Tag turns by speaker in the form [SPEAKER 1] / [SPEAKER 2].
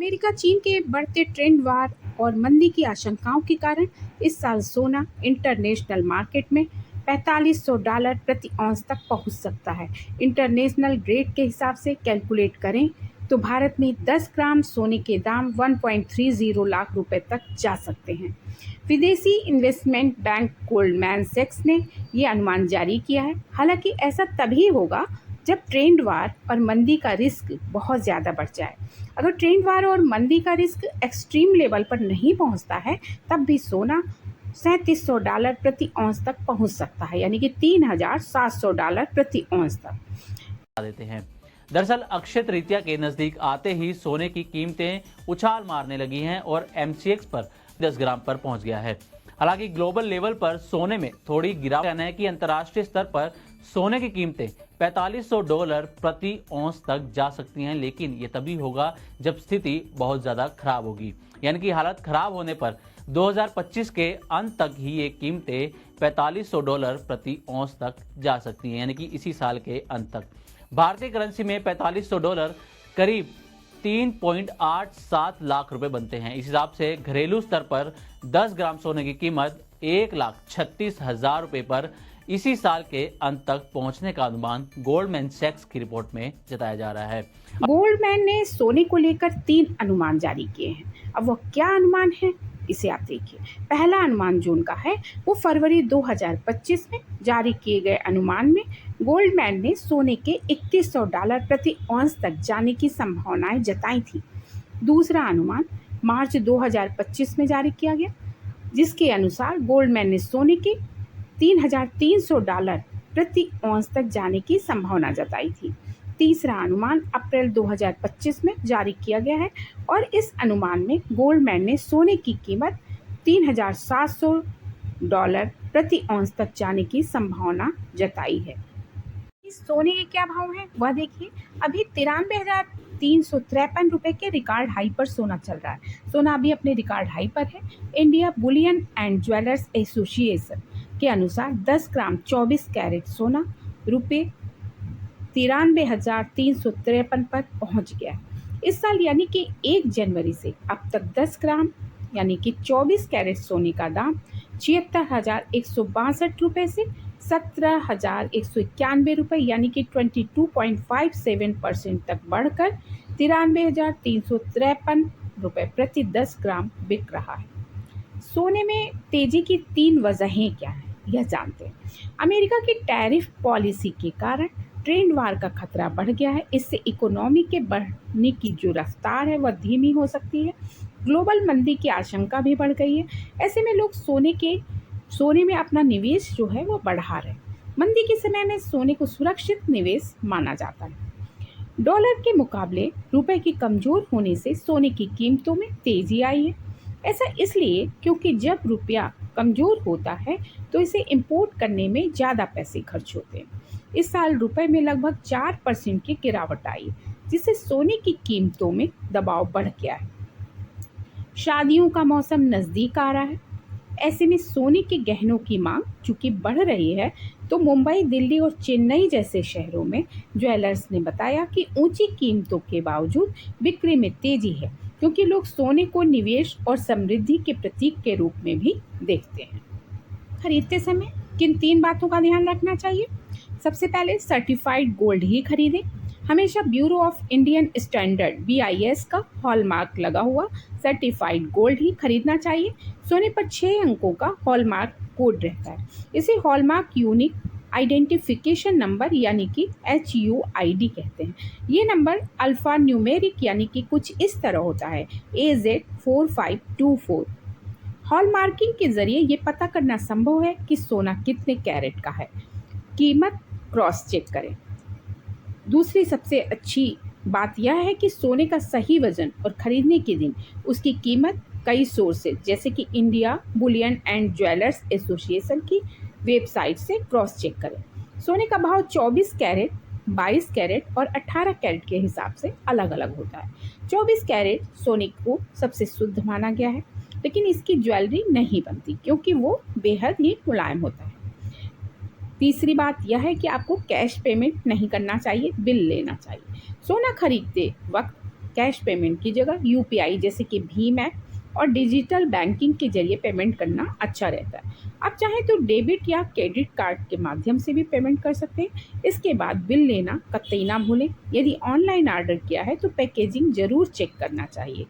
[SPEAKER 1] America चीन के बढ़ते ट्रेंड वार और मंदी की आशंकाओं के कारण इस साल सोना इंटरनेशनल मार्केट में $4500 प्रति औंस तक पहुंच सकता है। इंटरनेशनल ग्रेड के हिसाब से कैलकुलेट करें तो भारत में 10 ग्राम सोने के दाम 1.30 लाख रुपए तक जा सकते हैं। विदेशी इन्वेस्टमेंट बैंक गोल्डमैन सैक्स ने यह अनुमान जारी किया है। हालांकि ऐसा तभी होगा जब ट्रेंड वार और मंदी का रिस्क बहुत ज़्यादा बढ़ जाए। अगर ट्रेंड वार और मंदी का रिस्क एक्सट्रीम लेवल पर नहीं पहुंचता है तब भी सोना $3700 प्रति औंस तक पहुंच सकता है, यानी कि $3700 प्रति औंस तक
[SPEAKER 2] देते हैं। दरअसल अक्षय तृतीया के नजदीक आते ही सोने की कीमतें उछाल मारने लगी हैं और MCX पर 10 ग्राम पर पहुंच गया है। हालांकि ग्लोबल लेवल पर सोने में थोड़ी गिरावट है कि अंतर्राष्ट्रीय स्तर पर सोने की कीमतें $4500 प्रति औंस तक जा सकती हैं, लेकिन ये तभी होगा जब स्थिति बहुत ज्यादा खराब होगी। यानी कि हालत खराब होने पर 2025 के अंत तक ही ये कीमतें $4500 प्रति औंस तक जा सकती हैं, यानी कि इसी साल के अंत तक। भारतीय करेंसी में $4500 करीब 3.87 लाख रुपए बनते हैं। इस हिसाब से घरेलू स्तर पर 10 ग्राम सोने की कीमत 1,36,000 रुपए पर इसी साल के अंत तक पहुंचने का अनुमान गोल्डमैन सैक्स की रिपोर्ट में जताया जा रहा है।
[SPEAKER 1] गोल्डमैन ने सोने को लेकर 3 अनुमान जारी किए हैं। अब वो क्या अनुमान है, इसे आप देखिए। पहला अनुमान जो उनका है वो फरवरी 2025 में जारी किए गए अनुमान में गोल्डमैन ने सोने के $3100 प्रति औंस तक जाने की संभावनाएं जताई थी। दूसरा अनुमान मार्च 2025 में जारी किया गया, जिसके अनुसार गोल्डमैन ने सोने के $3300 प्रति औंस तक जाने की संभावना जताई थी। तीसरा अनुमान अप्रैल 2025 में जारी किया गया है और इस अनुमान में गोल्डमैन ने सोने की कीमत $3700 प्रति औंस तक जाने की संभावना जताई है। इस सोने के क्या भाव हैं वह देखिए। अभी 93,353 रुपए के रिकॉर्ड हाई पर सोना चल रहा है। सोना अभी अपने रिकॉर्ड हाई पर है। India Boolean and jewellers association के अनुसार 10 ग्राम 24 कैरेट सोना रुपये 93,353 पर पहुंच गया है। इस साल यानी कि 1 जनवरी से अब तक 10 ग्राम यानी कि 24 कैरेट सोने का दाम 76,162 रुपये से 17,191 रुपये यानी कि 22.57% तक बढ़कर 93,353 रुपये प्रति 10 ग्राम बिक रहा है। सोने में तेजी की 3 वजहें क्या हैं यह जानते हैं। अमेरिका की टैरिफ पॉलिसी के कारण ट्रेंड वार का खतरा बढ़ गया है। इससे इकोनॉमी के बढ़ने की जो रफ्तार है वह धीमी हो सकती है। ग्लोबल मंदी की आशंका भी बढ़ गई है। ऐसे में लोग सोने में अपना निवेश जो है वो बढ़ा रहे हैं। मंदी के समय में सोने को सुरक्षित निवेश माना जाता है। डॉलर के मुकाबले रुपए के कमजोर होने से सोने की कीमतों में तेजी आई है। ऐसा इसलिए क्योंकि जब रुपया कमजोर होता है तो इसे इंपोर्ट करने में ज़्यादा पैसे खर्च होते हैं। इस साल रुपए में लगभग 4% की गिरावट आई, जिससे सोने की कीमतों में दबाव बढ़ गया है। शादियों का मौसम नज़दीक आ रहा है। ऐसे में सोने के गहनों की मांग चूंकि बढ़ रही है तो मुंबई, दिल्ली और चेन्नई जैसे शहरों में ज्वेलर्स ने बताया कि ऊंची कीमतों के बावजूद बिक्री में तेजी है, क्योंकि लोग सोने को निवेश और समृद्धि के प्रतीक के रूप में भी देखते हैं। खरीदते समय किन 3 बातों का ध्यान रखना चाहिए? सबसे पहले सर्टिफाइड गोल्ड ही खरीदें। हमेशा bureau of Indian standard BIS का हॉलमार्क लगा हुआ सर्टिफाइड गोल्ड ही खरीदना चाहिए। सोने पर 6 अंकों का हॉलमार्क कोड रहता है। इसे हॉलमार्क यूनिक आइडेंटिफिकेशन नंबर यानी कि HUID कहते हैं। ये नंबर अल्फा न्यूमेरिक यानी कि कुछ इस तरह होता है AZ4524। हॉलमार्किंग के जरिए ये पता करना संभव है कि सोना कितने कैरेट का है। कीमत क्रॉस चेक करें। दूसरी सबसे अच्छी बात यह है कि सोने का सही वजन और खरीदने के दिन उसकी कीमत कई सोर्सेज जैसे कि India Boolean and jewellers association की वेबसाइट से क्रॉस चेक करें। सोने का भाव 24 कैरेट, 22 कैरेट और 18 कैरेट के हिसाब से अलग अलग होता है। 24 कैरेट सोने को सबसे शुद्ध माना गया है, लेकिन इसकी ज्वेलरी नहीं बनती क्योंकि वो बेहद ही मुलायम होता है। तीसरी बात यह है कि आपको कैश पेमेंट नहीं करना चाहिए, बिल लेना चाहिए। सोना खरीदते वक्त कैश पेमेंट की जगह यूपीआई जैसे कि भीम ऐप और डिजिटल बैंकिंग के जरिए पेमेंट करना अच्छा रहता है। आप चाहें तो डेबिट या क्रेडिट कार्ड के माध्यम से भी पेमेंट कर सकते हैं। इसके बाद बिल लेना कतई ना भूलें। यदि ऑनलाइन ऑर्डर किया है तो पैकेजिंग ज़रूर चेक करना चाहिए।